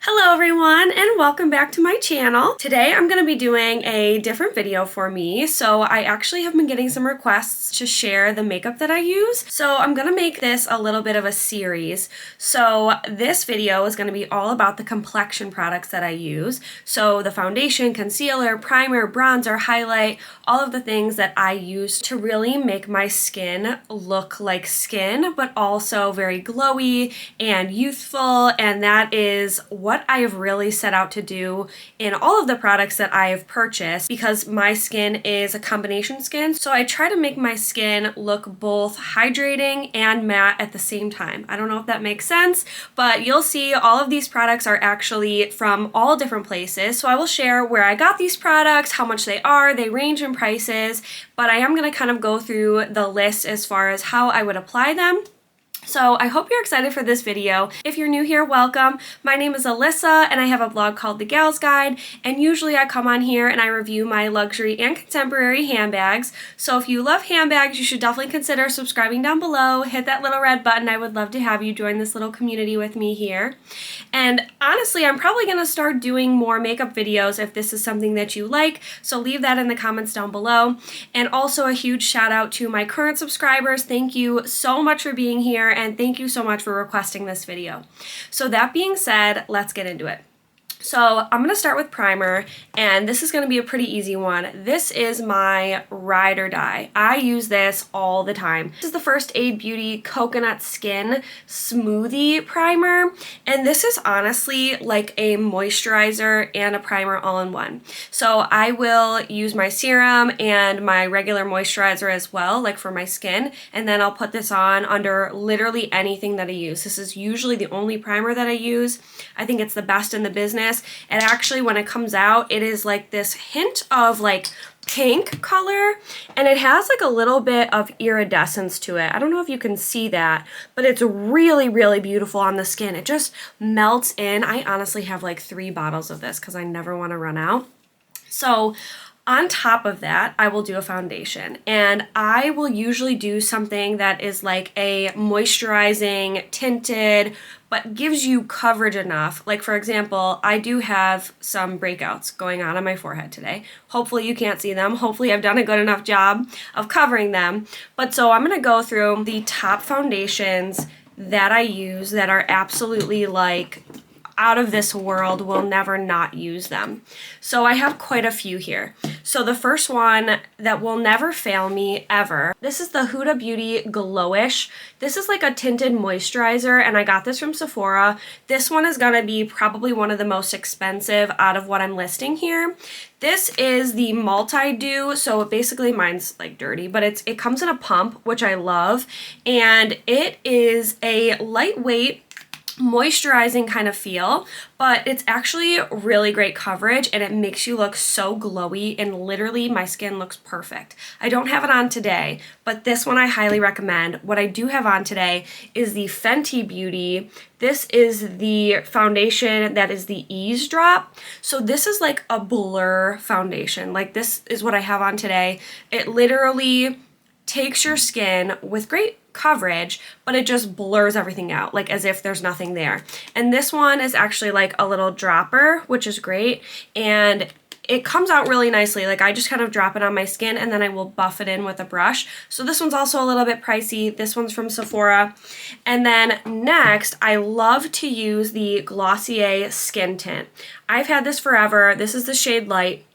Hello everyone and welcome back to my channel. Today I'm going to be doing a different video for me. So I actually have been getting some requests to share the makeup that I use. So I'm going to make this a little bit of a series. So this video is going to be all about the complexion products that I use. So the foundation, concealer, primer, bronzer, highlight, all of the things that I use to really make my skin look like skin, but also very glowy and youthful. And that is what I have really set out to do in all of the products that I have purchased, because my skin is a combination skin. So I try to make my skin look both hydrating and matte at the same time. I don't know if that makes sense, but you'll see all of these products are actually from all different places. So I will share where I got these products, how much they are, they range in prices, but I am going to kind of go through the list as far as how I would apply them. So I hope you're excited for this video. If you're new here, welcome. My name is Alyssa and I have a blog called The Gal's Guide, and usually I come on here and I review my luxury and contemporary handbags. So if you love handbags, you should definitely consider subscribing down below. Hit that little red button. I would love to have you join this little community with me here. And honestly, I'm probably going to start doing more makeup videos if this is something that you like. So leave that in the comments down below. And also a huge shout out to my current subscribers. Thank you so much for being here. And thank you so much for requesting this video. So that being said, let's get into it. So I'm going to start with primer, and this is going to be a pretty easy one. This is my ride or die. I use this all the time. This is the First Aid Beauty Coconut Skin Smoothie Primer, and this is honestly like a moisturizer and a primer all in one. So I will use my serum and my regular moisturizer as well, like for my skin, and then I'll put this on under literally anything that I use. This is usually the only primer that I use. I think it's the best in the business. And actually when it comes out, it is like this hint of like pink color, and it has like a little bit of iridescence to it. I don't know if you can see that, but it's really, really beautiful on the skin. It just melts in. I honestly have like 3 bottles of this because I never want to run out. So on top of that, I will do a foundation, and I will usually do something that is like a moisturizing tinted, but gives you coverage enough. Like for example, I do have some breakouts going on my forehead today. Hopefully you can't see them. Hopefully I've done a good enough job of covering them. But so I'm gonna go through the top foundations that I use that are absolutely like out of this world, will never not use them. So I have quite a few here. So the first one that will never fail me ever, this is the Huda Beauty Glowish. This is like a tinted moisturizer, and I got this from Sephora. This one is gonna be probably one of the most expensive out of what I'm listing here. This is the multi-dew, so basically mine's like dirty, but it comes in a pump, which I love, and it is a lightweight moisturizing kind of feel, but it's actually really great coverage, and it makes you look so glowy, and literally my skin looks perfect. I don't have it on today, but this one I highly recommend. What I do have on today is the Fenty Beauty. This is the foundation that is the Ease Drop. So this is like a blur foundation. Like this is what I have on today. It literally takes your skin with great coverage, but it just blurs everything out, like as if there's nothing there. And this one is actually like a little dropper, which is great, and it comes out really nicely. Like I just kind of drop it on my skin and then I will buff it in with a brush. So this one's also a little bit pricey. This one's from Sephora. And then next, I love to use the Glossier Skin Tint. I've had this forever. This is the shade Light.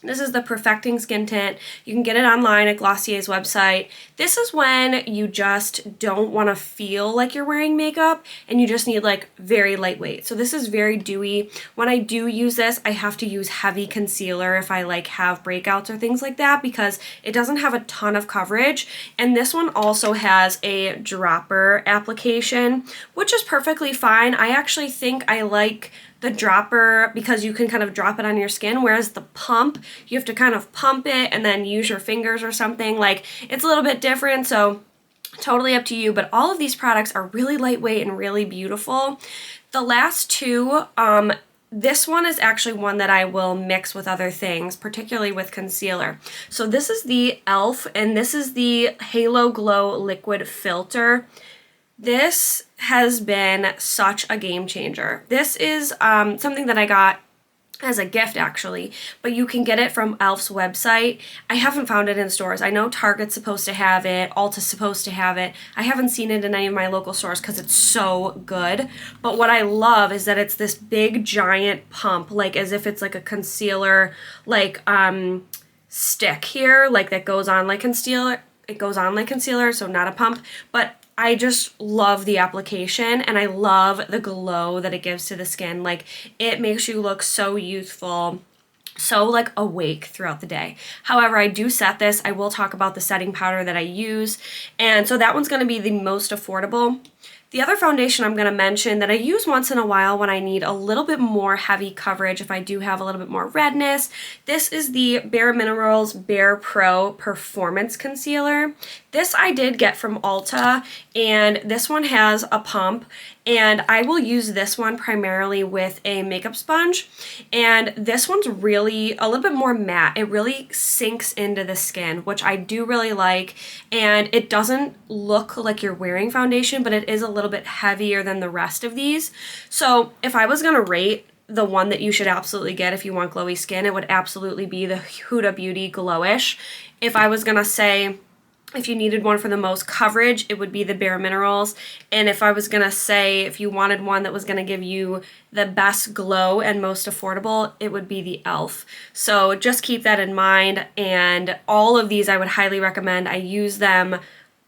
This is the Perfecting Skin Tint. You can get it online at Glossier's website. This is when you just don't want to feel like you're wearing makeup and you just need like very lightweight. So this is very dewy. When I do use this, I have to use heavy concealer if I like have breakouts or things like that, because it doesn't have a ton of coverage. And this one also has a dropper application, which is perfectly fine. I actually think I like the dropper because you can kind of drop it on your skin, whereas the pump, you have to kind of pump it and then use your fingers or something. Like it's a little bit different, so totally up to you. But all of these products are really lightweight and really beautiful. The last two, this one is actually one that I will mix with other things, particularly with concealer. So this is the E.L.F. and this is the Halo Glow Liquid Filter. This has been such a game changer. This is something that I got as a gift actually, but you can get it from E.L.F's website. I haven't found it in stores. I know Target's supposed to have it, Ulta's supposed to have it. I haven't seen it in any of my local stores because it's so good. But what I love is that it's this big giant pump, like as if it's like a concealer, like stick here, like that goes on like concealer. It goes on like concealer, so not a pump, but I just love the application and I love the glow that it gives to the skin. Like, it makes you look so youthful, so like awake throughout the day. However, I do set this. I will talk about the setting powder that I use. And so that one's going to be the most affordable. The other foundation I'm going to mention that I use once in a while when I need a little bit more heavy coverage, if I do have a little bit more redness, this is the Bare Minerals Bare Pro Performance Concealer. This I did get from Ulta, and this one has a pump, and I will use this one primarily with a makeup sponge, and this one's really a little bit more matte. It really sinks into the skin, which I do really like, and it doesn't look like you're wearing foundation, but it is a little bit heavier than the rest of these. So if I was gonna rate the one that you should absolutely get if you want glowy skin, it would absolutely be the Huda Beauty Glowish. If I was gonna say if you needed one for the most coverage, it would be the Bare Minerals. And if I was gonna say if you wanted one that was gonna give you the best glow and most affordable, it would be the E.L.F. So just keep that in mind, and all of these I would highly recommend. I use them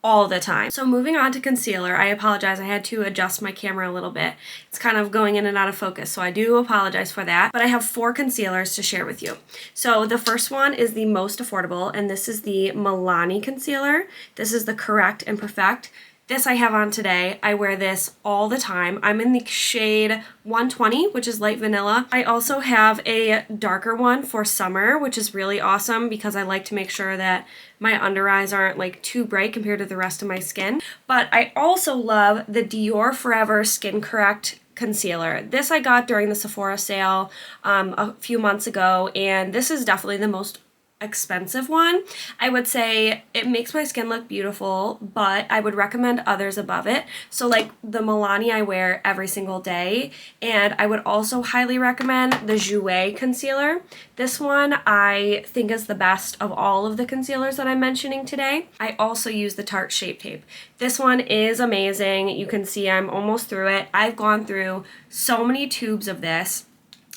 all the time. So moving on to concealer, I apologize, I had to adjust my camera a little bit. It's kind of going in and out of focus, so I do apologize for that. But I have 4 concealers to share with you. So the first one is the most affordable, and this is the Milani concealer. This is the Correct and Perfect. This I have on today. I wear this all the time. I'm in the shade 120, which is light vanilla. I also have a darker one for summer, which is really awesome because I like to make sure that my under eyes aren't like too bright compared to the rest of my skin. But I also love the Dior Forever Skin Correct concealer. This I got during the Sephora sale a few months ago, and this is definitely the most expensive one. I would say it makes my skin look beautiful, but I would recommend others above it. So like the Milani I wear every single day, and I would also highly recommend the Jouer Concealer. This one I think is the best of all of the concealers that I'm mentioning today. I also use the Tarte Shape Tape. This one is amazing. You can see I'm almost through it. I've gone through so many tubes of this.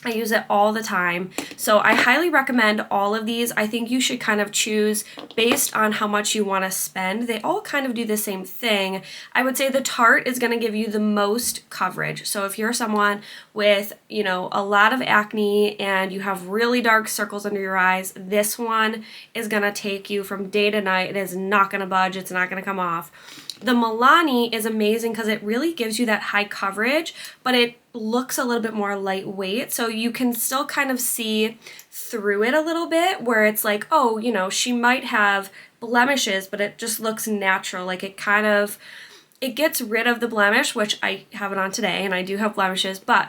I use it all the time. So I highly recommend all of these. I think you should kind of choose based on how much you want to spend. They all kind of do the same thing. I would say the Tarte is going to give you the most coverage. So if you're someone with, you know, a lot of acne and you have really dark circles under your eyes, this one is going to take you from day to night. It is not going to budge. It's not going to come off. The Milani is amazing because it really gives you that high coverage, but it looks a little bit more lightweight, so you can still kind of see through it a little bit, where it's like, oh, you know, she might have blemishes, but it just looks natural. Like it gets rid of the blemish, which I have it on today, and I do have blemishes, but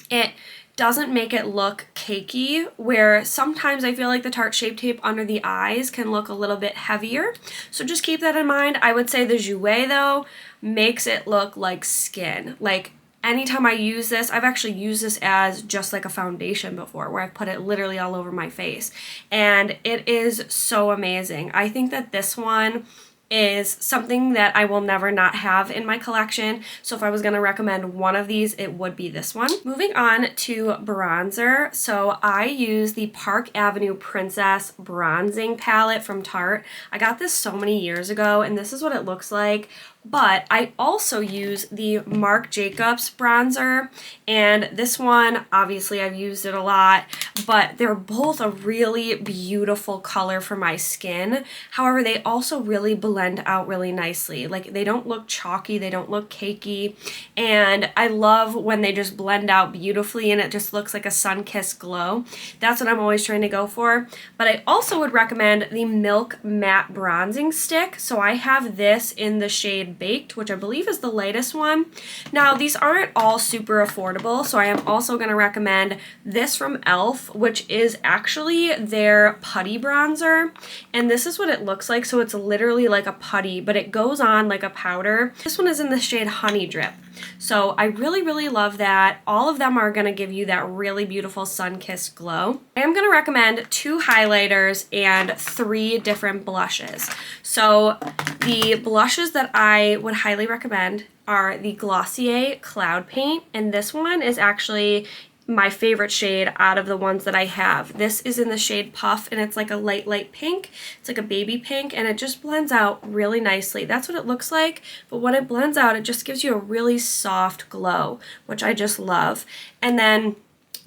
it doesn't make it look cakey, where sometimes I feel like the Tarte Shape Tape under the eyes can look a little bit heavier. So just keep that in mind. I would say the Jouer, though, makes it look like skin. Like anytime I use this, I've actually used this as just like a foundation before, where I've put it literally all over my face. And it is so amazing. I think that this one is something that I will never not have in my collection. So if I was going to recommend one of these, it would be this one. Moving on to bronzer. So I use the Park Avenue Princess Bronzing Palette from Tarte. I got this so many years ago, and this is what it looks like. But I also use the Marc Jacobs bronzer, and this one, obviously I've used it a lot, but they're both a really beautiful color for my skin. However, they also really blend out really nicely. Like, they don't look chalky, they don't look cakey, and I love when they just blend out beautifully and it just looks like a sun-kissed glow. That's what I'm always trying to go for. But I also would recommend the Milk Matte Bronzing Stick. So I have this in the shade Baked, which I believe is the lightest one. Now, these aren't all super affordable, so I am also going to recommend this from E.L.F, which is actually their putty bronzer. And this is what it looks like. So it's literally like a putty, but it goes on like a powder. This one is in the shade Honey Drip. So I really, really love that. All of them are going to give you that really beautiful sun-kissed glow. I am going to recommend 2 highlighters and 3 different blushes. So the blushes that I would highly recommend are the Glossier Cloudpaint, and this one is actually my favorite shade out of the ones that I have. This is in the shade Puff, and it's like a light pink. It's like a baby pink, and it just blends out really nicely. That's what it looks like, but when it blends out, it just gives you a really soft glow, which I just love. And then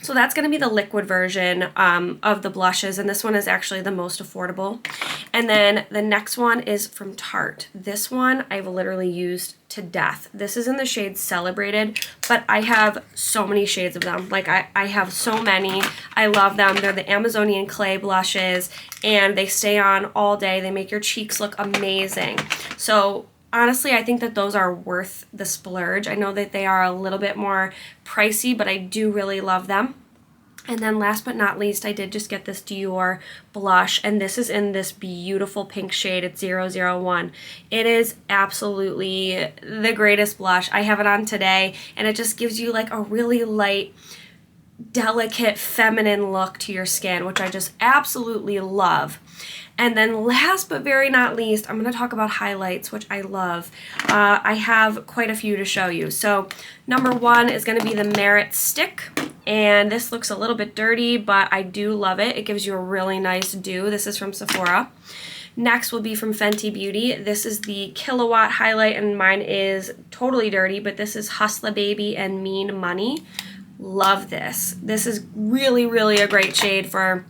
so that's going to be the liquid version of the blushes, and this one is actually the most affordable. And then the next one is from Tarte. This one I've literally used to death. This is in the shade Celebrated, but I have so many shades of them. Like I have so many. I love them. They're the Amazonian clay blushes, and they stay on all day. They make your cheeks look amazing. So honestly, I think that those are worth the splurge. I know that they are a little bit more pricey, but I do really love them. And then last but not least, I did just get this Dior blush, and this is in this beautiful pink shade. It's 001. It is absolutely the greatest blush. I have it on today, and it just gives you like a really light, delicate, feminine look to your skin, which I just absolutely love. And then last but very not least, I'm going to talk about highlights, which I love. I have quite a few to show you. So number 1 is going to be the Merit Stick. And this looks a little bit dirty, but I do love it. It gives you a really nice dew. This is from Sephora. Next will be from Fenty Beauty. This is the Killawatt highlight, and mine is totally dirty, but this is Hustla Baby and Mean Money. Love this. This is really, really a great shade for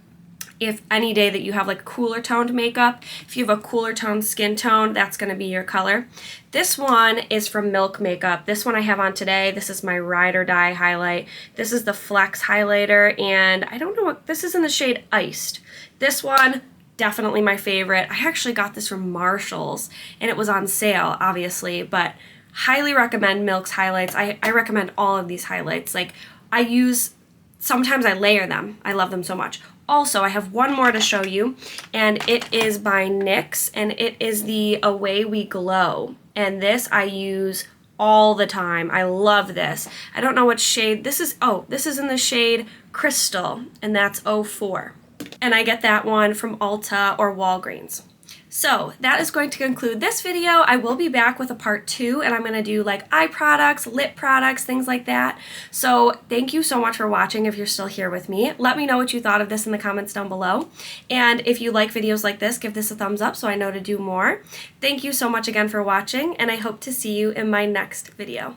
if any day that you have like cooler toned makeup. If you have a cooler toned skin tone, that's going to be your color. This one is from Milk Makeup. This one I have on today. This is my Ride or Die highlight. This is the Flex highlighter, and I don't know what, this is in the shade Iced. This one, definitely my favorite. I actually got this from Marshall's, and it was on sale, obviously, but highly recommend Milk's highlights. I recommend all of these highlights. Like, sometimes I layer them. I love them so much. Also, I have one more to show you, and it is by NYX, and it is the Away We Glow. And this I use all the time. I love this. I don't know what shade this is. Oh, this is in the shade Crystal, and that's 04. And I get that one from Ulta or Walgreens. So that is going to conclude this video. I will be back with a part 2, and I'm going to do like eye products, lip products, things like that. So thank you so much for watching if you're still here with me. Let me know what you thought of this in the comments down below. And if you like videos like this, give this a thumbs up so I know to do more. Thank you so much again for watching, and I hope to see you in my next video.